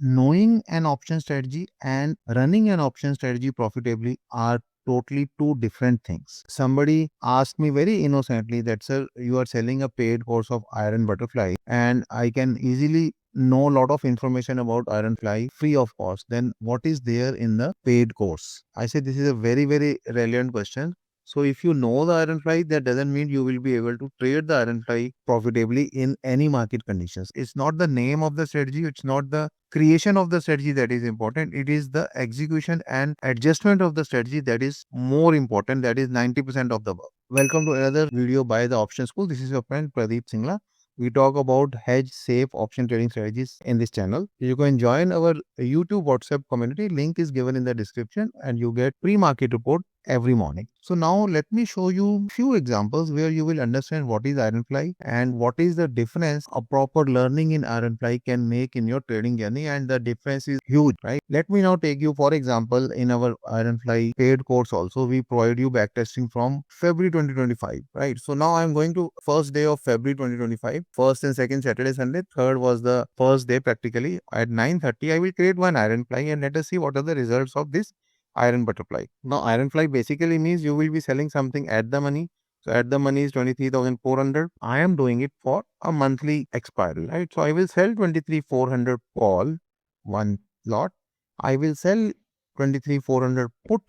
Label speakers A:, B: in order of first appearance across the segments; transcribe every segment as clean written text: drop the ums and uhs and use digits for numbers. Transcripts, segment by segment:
A: knowing an option strategy and running an option strategy profitably are totally two different things. Somebody asked me very innocently that, sir, you are selling a paid course of Iron Butterfly and I can easily know a lot of information about Ironfly free of cost. Then what is there in the paid course? I say this is a very, very relevant question. So if you know the Ironfly, that doesn't mean you will be able to trade the Ironfly profitably in any market conditions. It's not the name of the strategy. It's not the creation of the strategy that is important. It is the execution and adjustment of the strategy that is more important. That is 90% of the work. Welcome to another video by the Option School. This is your friend Pradeep Singla. We talk about hedge safe option trading strategies in this channel. You can join our YouTube WhatsApp community. Link is given in the description and you get pre-market report every morning. So now let me show you few examples where you will understand what is Ironfly and what is the difference a proper learning in Ironfly can make in your trading journey, and the difference is huge, right? Let me now take you, for example, in our Ironfly paid course also we provide you backtesting from February 2025, right? So now I'm going to first day of February 2025, first and second Saturday, Sunday, third was the first day practically. At 9:30 I will create one Ironfly and let us see what are the results of this Iron Butterfly. Now, Ironfly basically means you will be selling something at the money. So, at the money is 23,400. I am doing it for a monthly expiry, right? So, I will sell 23,400 call, one lot. I will sell 23,400 put,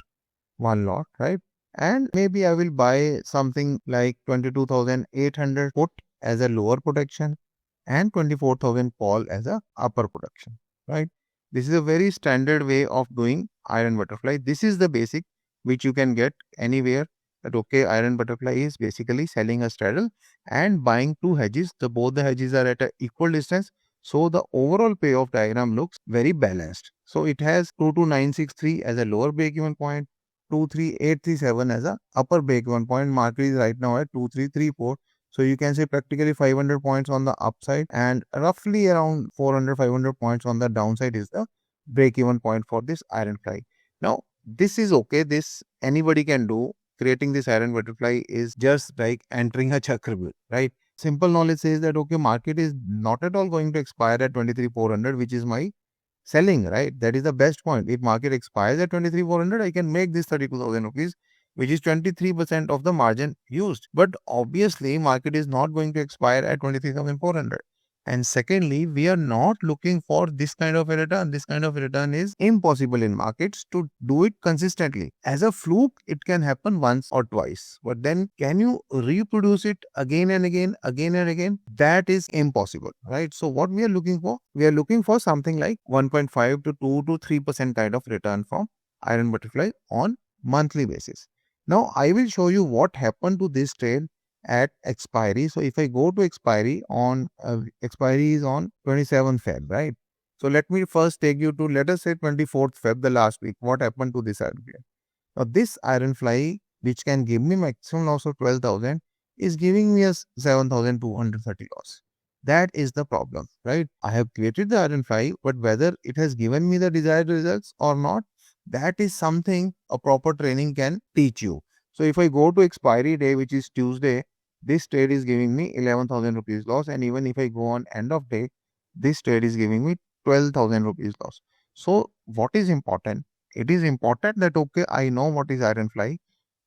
A: one lot, right? And maybe I will buy something like 22,800 put as a lower protection and 24,000 call as a upper protection, right? This is a very standard way of doing Iron Butterfly. This is the basic which you can get anywhere. That okay, Iron Butterfly is basically selling a straddle and buying two hedges. Both the hedges are at an equal distance. So the overall payoff diagram looks very balanced. So it has 22963 as a lower break-even point, 23837 as a upper break-even point. Market is right now at 2334. So you can say practically 500 points on the upside and roughly around 400-500 points on the downside is the break-even point for this Ironfly. Now, this is okay. This anybody can do. Creating this Iron Butterfly is just like entering a Chakravyuh, right? Simple knowledge says that okay, market is not at all going to expire at 23,400, which is my selling, right? That is the best point. If market expires at 23,400, I can make this 32,000 rupees, which is 23% of the margin used. But obviously, market is not going to expire at 23,400. And secondly, we are not looking for this kind of a return. This kind of return is impossible in markets to do it consistently. As a fluke, it can happen once or twice. But then can you reproduce it again and again, again and again? That is impossible, right? So what we are looking for? We are looking for something like 1.5 to 2 to 3% kind of return from Iron Butterfly on monthly basis. Now, I will show you what happened to this trade at expiry. So if I go to expiry on expiry is on 27th Feb, right? So let me first take you to, let us say 24th Feb, the last week. What happened to this Ironfly? Now this Ironfly, which can give me maximum loss of 12,000, is giving me a 7,230 loss. That is the problem, right? I have created the Ironfly, but whether it has given me the desired results or not, that is something a proper training can teach you. So if I go to expiry day, which is Tuesday, this trade is giving me 11,000 rupees loss. And even if I go on end of day, this trade is giving me 12,000 rupees loss. So what is important? It is important that, okay, I know what is Ironfly.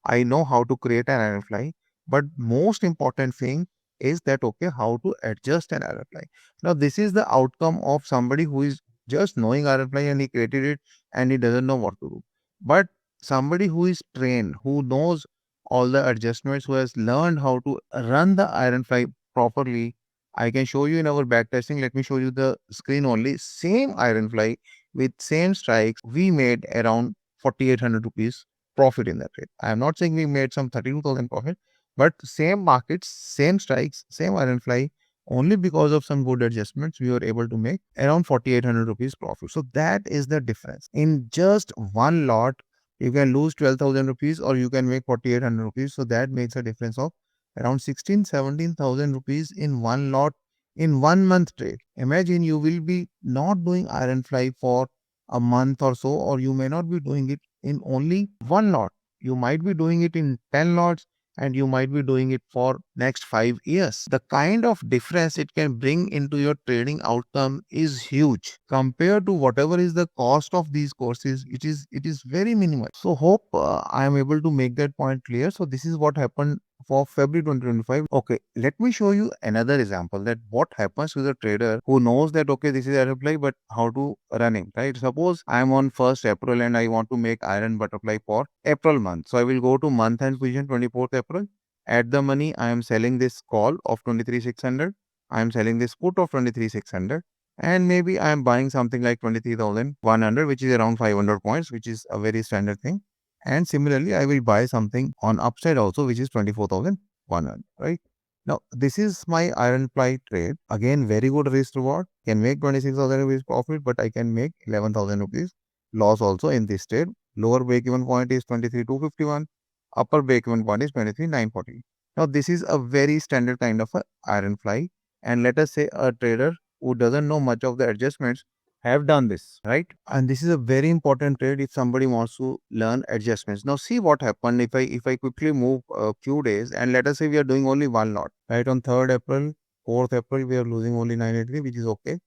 A: I know how to create an Ironfly. But most important thing is that, okay, how to adjust an Ironfly. Now, this is the outcome of somebody who is just knowing Ironfly and he created it and he doesn't know what to do. But somebody who is trained, who knows all the adjustments, who has learned how to run the Ironfly properly, I can show you in our backtesting. Let me show you the screen only. Same Ironfly with same strikes, we made around 4,800 rupees profit in that trade. I am not saying we made some 32,000 profit, but same markets, same strikes, same Ironfly. Only because of some good adjustments, we were able to make around 4,800 rupees profit. So that is the difference. In just one lot, you can lose 12,000 rupees or you can make 4,800 rupees. So that makes a difference of around 16,000-17,000 rupees in one lot in 1 month trade. Imagine you will be not doing Ironfly for a month or so, or you may not be doing it in only one lot. You might be doing it in 10 lots. and you might be doing it for next 5 years. The kind of difference it can bring into your trading outcome is huge compared to whatever is the cost of these courses. It is very minimal. So hope I am able to make that point clear. So this is what happened for February 2025. Okay, let me show you another example that what happens to the trader who knows that okay, this is butterfly, but how to running, right? Suppose I am on 1st April and I want to make iron butterfly for April month. So I will go to month end position 24th April. At the money, I am selling this call of 23,600. I am selling this put of 23,600. And maybe I am buying something like 23,100, which is around 500 points, which is a very standard thing. And similarly, I will buy something on upside also, which is 24,100, right? Now, this is my iron fly trade. Again, very good risk reward. Can make 26,000 rupees profit, but I can make 11,000 rupees loss also in this trade. Lower break-even point is 23,251. Upper break-even point is 23,940. Now, this is a very standard kind of a iron fly. And let us say a trader who doesn't know much of the adjustments have done this, right? And this is a very important trade if somebody wants to learn adjustments. Now see what happened if I quickly move a few days, and let us say we are doing only one lot, right? On 3rd April, 4th April, we are losing only 983, which is okay.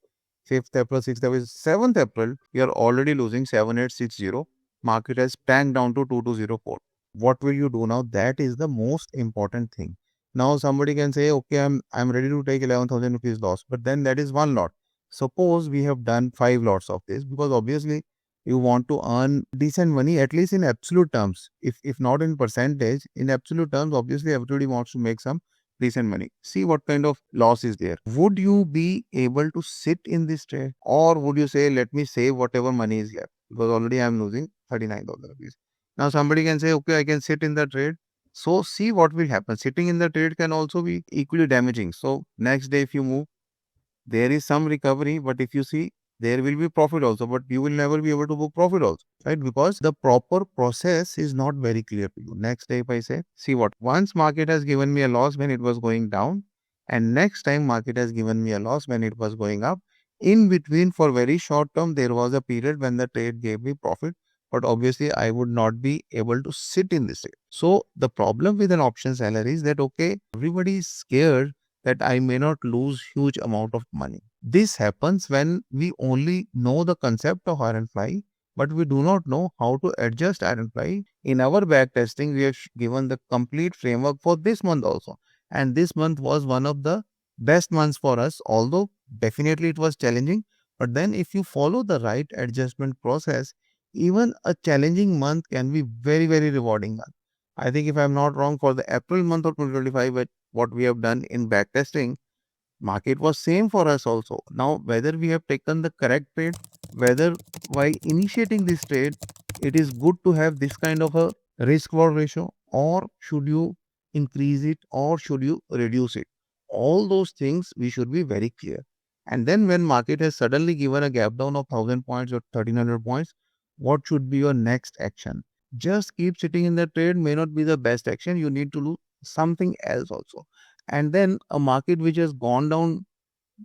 A: 5th April, 6th April, 7th April, we are already losing 7860. Market has tanked down to 2204. What will you do now? That is the most important thing. Now somebody can say, okay, I'm ready to take 11,000 rupees loss, but then that is one lot. Suppose we have done 5 lots of this, because obviously you want to earn decent money, at least in absolute terms. If not in percentage, in absolute terms, obviously everybody wants to make some decent money. See what kind of loss is there. Would you be able to sit in this trade, or would you say, let me save whatever money is left, because already I am losing 39,000 rupees. Now somebody can say, okay, I can sit in the trade. So see what will happen. Sitting in the trade can also be equally damaging. So next day if you move, there is some recovery, but if you see, there will be profit also, but you will never be able to book profit also, right? Because the proper process is not very clear to you. Next day, if I say, see what, once market has given me a loss when it was going down, and next time market has given me a loss when it was going up. In between, for very short term, there was a period when the trade gave me profit, but obviously I would not be able to sit in this trade. So the problem with an option seller is that, okay, everybody is scared that I may not lose huge amount of money. This happens when we only know the concept of iron fly, but we do not know how to adjust iron fly. In our back testing, we have given the complete framework for this month also. And this month was one of the best months for us, although definitely it was challenging. But then if you follow the right adjustment process, even a challenging month can be very, very rewarding month. I think if I'm not wrong, for the April month of 2025, what we have done in back testing, market was same for us also. Now, whether we have taken the correct trade, whether while initiating this trade, it is good to have this kind of a risk reward ratio, or should you increase it, or should you reduce it? All those things we should be very clear. And then when market has suddenly given a gap down of 1000 points or 1300 points, what should be your next action? Just keep sitting in the trade may not be the best action. You need to do something else also. And then a market which has gone down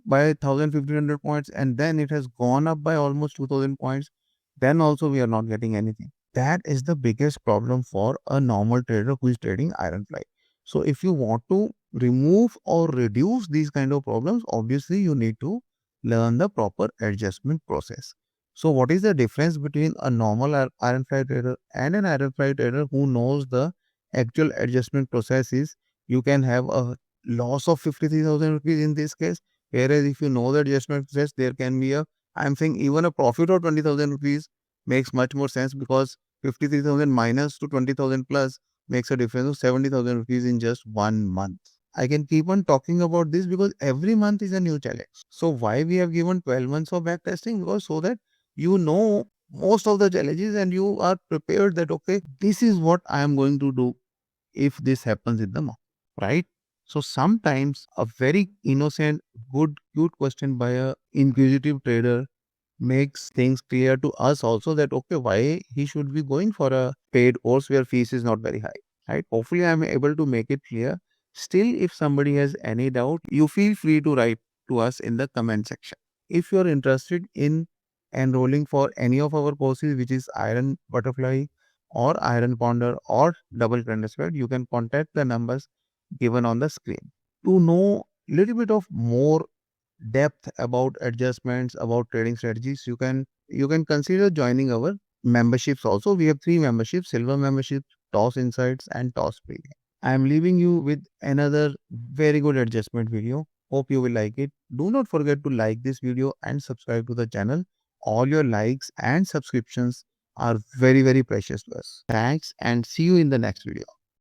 A: by 1500 points, and then it has gone up by almost 2000 points, then also we are not getting anything. That is the biggest problem for a normal trader who is trading iron fly. So if you want to remove or reduce these kind of problems, obviously you need to learn the proper adjustment process. So what is the difference between a normal iron fly trader and an iron fly trader who knows the actual adjustment process? Is you can have a loss of 53,000 rupees in this case, whereas if you know the adjustment process, there can be a, I'm saying even a profit of 20,000 rupees makes much more sense, because 53,000 minus to 20,000 plus makes a difference of 70,000 rupees in just 1 month. I can keep on talking about this because every month is a new challenge. So why we have given 12 months of back testing? Because so that you know most of the challenges and you are prepared that, okay, this is what I am going to do if this happens in the market, right? So sometimes a very innocent, good, cute question by a inquisitive trader makes things clear to us also that, okay, why he should be going for a paid course where fees is not very high, right? Hopefully I am able to make it clear. Still, if somebody has any doubt, you feel free to write to us in the comment section. If you are interested in enrolling for any of our courses, which is Iron Butterfly or iron ponder or double trend spread, you can contact the numbers given on the screen. To know little bit of more depth about adjustments, about trading strategies, you can consider joining our memberships also. We have 3 memberships: silver membership, toss insights, and toss premium. I am leaving you with another very good adjustment video. Hope you will like it. Do not forget to like this video and subscribe to the channel. All your likes and subscriptions are very, very precious to us. Thanks, and see you in the next video.